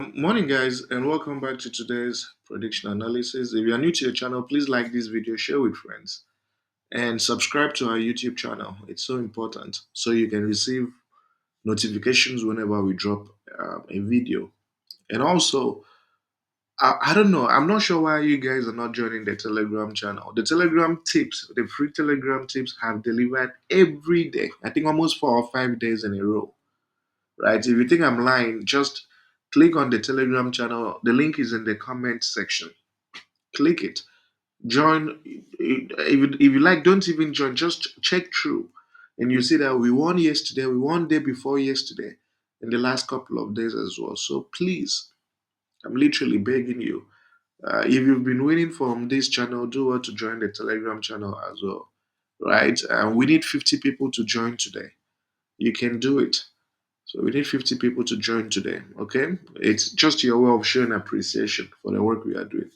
Morning, guys, and welcome back to today's prediction analysis. If you are new to your channel, please like this video, share with friends, and subscribe to our YouTube channel. It's so important so you can receive notifications whenever we drop a video. And also, I don't know, I'm not sure why you guys are not joining the Telegram channel. The Telegram tips, the free Telegram tips, have delivered every day. I think almost 4 or 5 days in a row, right? If you think I'm lying, just click on the Telegram channel. The link is in the comment section. Click it. Join. If you like, don't even join. Just check through, and you see that we won yesterday. We won day before yesterday, in the last couple of days as well. So please, I'm literally begging you. If you've been winning from this channel, do well to join the Telegram channel as well, right? We need 50 people to join today. You can do it. So we need 50 people to join today, okay? It's just your way of showing appreciation for the work we are doing.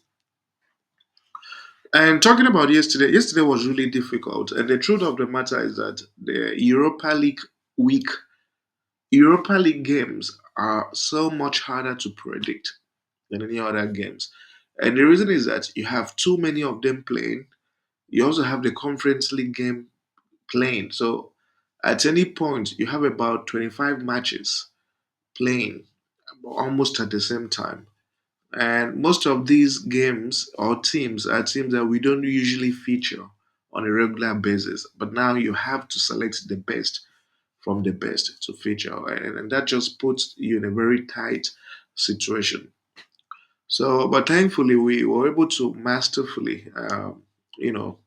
And talking about yesterday was really difficult. And the truth of the matter is that the week, Europa League games are so much harder to predict than any other games. And the reason is that you have too many of them playing. You also have the Conference League game playing. So at any point, you have about 25 matches playing almost at the same time. And most of these games or teams are teams that we don't usually feature on a regular basis. But now you have to select the best from the best to feature. And that just puts you in a very tight situation. So, but thankfully, we were able to masterfully,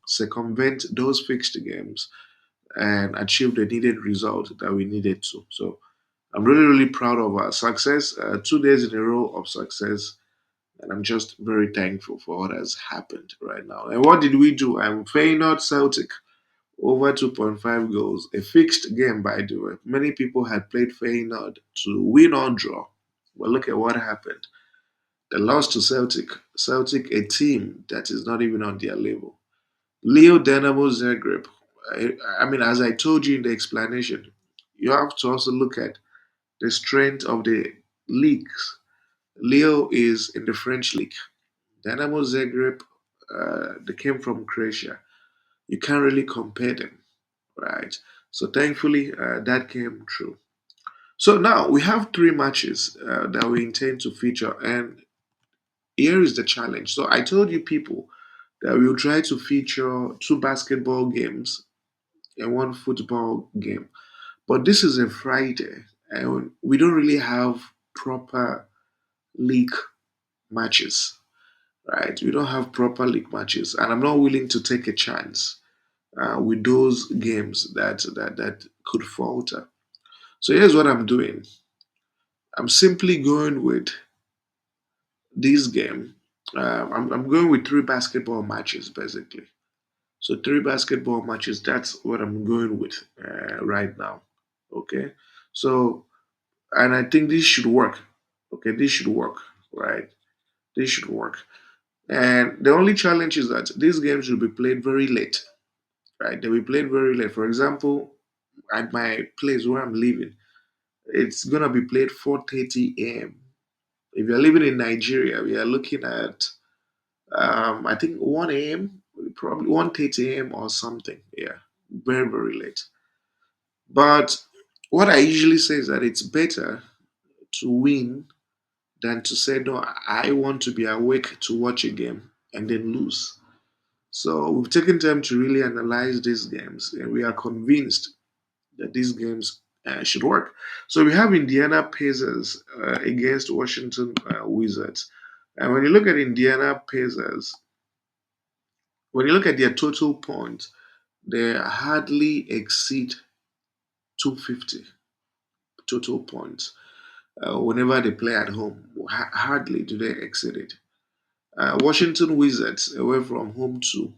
circumvent those fixed games and achieve the needed result that we needed to. So, I'm really, really proud of our success. 2 days in a row of success, and I'm just very thankful for what has happened right now. And what did we do? I'm Feyenoord Celtic over 2.5 goals, a fixed game, by the way. Many people had played Feyenoord to win or draw. Well, look at what happened. They lost to Celtic. Celtic, a team that is not even on their level. Leo Dynamo Zagreb. I mean, as I told you in the explanation, you have to also look at the strength of the leagues. Leo is in the French league. Dynamo Zagreb, they came from Croatia. You can't really compare them, right? So thankfully, that came true. So now we have three matches that we intend to feature, and here is the challenge. So I told you people that we will try to feature two basketball games and one football game, but this is a Friday, and we don't really have proper league matches, right? We don't have proper league matches, and I'm not willing to take a chance with those games that could falter. So here's what I'm doing. I'm simply going with this game. I'm going with three basketball matches basically. So three basketball matches. That's what I'm going with right now. Okay. So and I think this should work. Okay, this should work. Right. This should work. And the only challenge is that these games will be played very late. Right. They'll be played very late. For example, at my place where I'm living, it's gonna be played 4:30 a.m. If you're living in Nigeria, we are looking at I think 1 a.m. probably 1:30 a.m. or something. Yeah, very very late. But what I usually say is that it's better to win than to say no. I want to be awake to watch a game and then lose. So we've taken time to really analyze these games, and we are convinced that these games should work. So we have Indiana Pacers against Washington Wizards. And when you look at Indiana Pacers, when you look at their total points, they hardly exceed 250 total points. Whenever they play at home, hardly do they exceed it. Washington Wizards away from home too.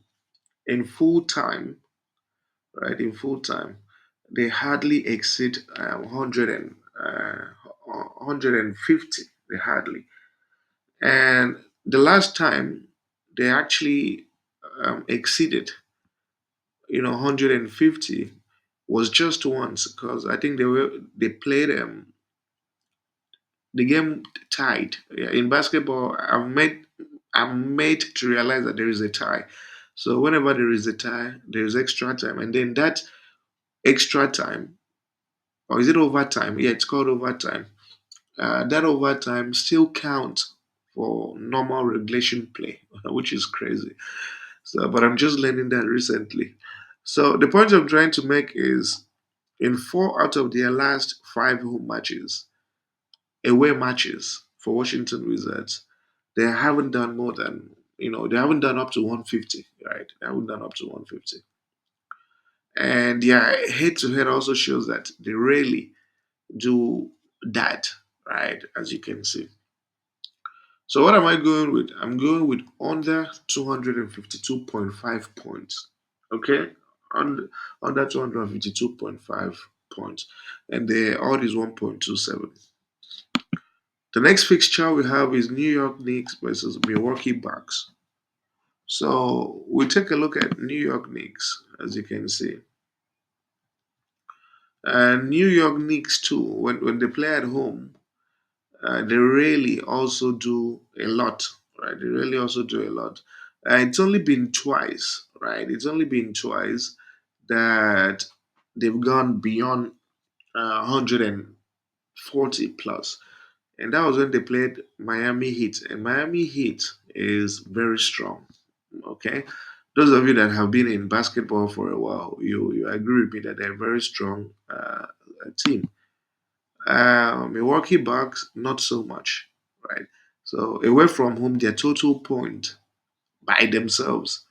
In full time, right? In full time, they hardly exceed 150. They hardly. And the last time they actually exceeded, 150 was just once because I think they played the game tied. Yeah, in basketball, I'm made to realize that there is a tie. So whenever there is a tie, there is extra time, and then that extra time, or is it overtime? Yeah, it's called overtime. That overtime still counts for normal regulation play, which is crazy. So, but I'm just learning that recently. So the point I'm trying to make is, in four out of their last five home matches, away matches for Washington Wizards, they haven't done more than, they haven't done up to 150, right? They haven't done up to 150. And yeah, head to head also shows that they rarely do that, right? As you can see. So what am I going with? I'm going with under 252.5 points. Okay? Under 252.5 points. And the odd is 1.27. The next fixture we have is New York Knicks versus Milwaukee Bucks. So we take a look at New York Knicks, as you can see. And New York Knicks too, when they play at home, they really also do a lot, right? They really also do a lot. It's only been twice, right? It's only been twice that they've gone beyond 140 plus. And that was when they played Miami Heat. And Miami Heat is very strong. Okay. Those of you that have been in basketball for a while, you agree with me that they're a very strong team. Milwaukee Bucks, not so much, right? So away from home, their total point by themselves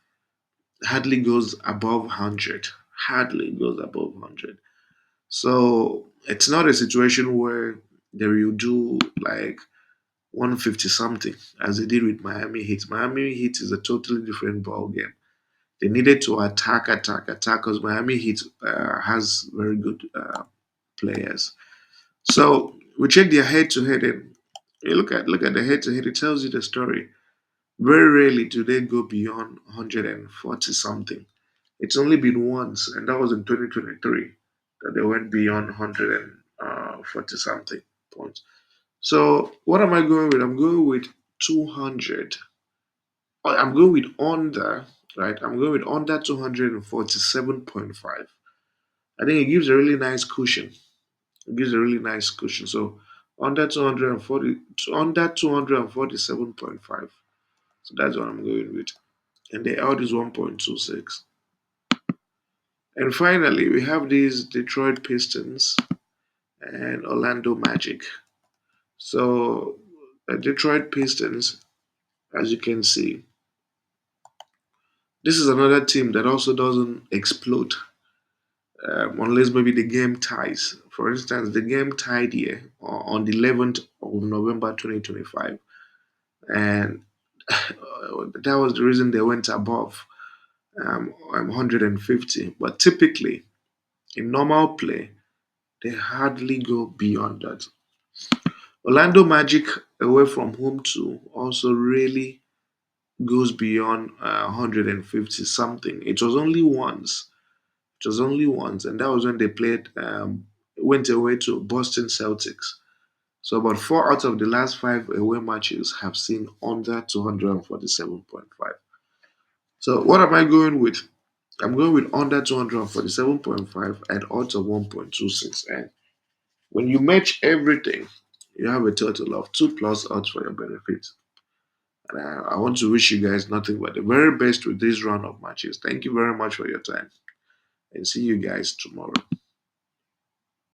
hardly goes above 100. Hardly goes above 100. So it's not a situation where they will do like 150 something as they did with Miami Heat. Miami Heat is a totally different ball game. They needed to attack because Miami Heat has very good players. So we check their head to head, and you look at the head to head. It tells you the story. Very rarely do they go beyond 140 something. It's only been once, and that was in 2023 that they went beyond 140 something points. So what am I going with? I'm going with 200. I'm going with under, right? I'm going with under 247.5. I think it gives a really nice cushion. It gives a really nice cushion. So under 240, under 247.5. So that's what I'm going with. And the out is 1.26. And finally, we have these Detroit Pistons and Orlando Magic. So the Detroit Pistons, as you can see, this is another team that also doesn't explode unless maybe the game ties. For instance, the game tied here on the 11th of November 2025, and that was the reason they went above 150. But typically, in normal play, they hardly go beyond that. Orlando Magic away from home too also really goes beyond 150 something. It was only once. It was only once, and that was when they played, went away to Boston Celtics. So about four out of the last five away matches have seen under 247.5. So what am I going with? I'm going with under 247.5 and odds of 1.26. And when you match everything, you have a total of 2 plus odds for your benefit. And I want to wish you guys nothing but the very best with this round of matches. Thank you very much for your time and see you guys tomorrow.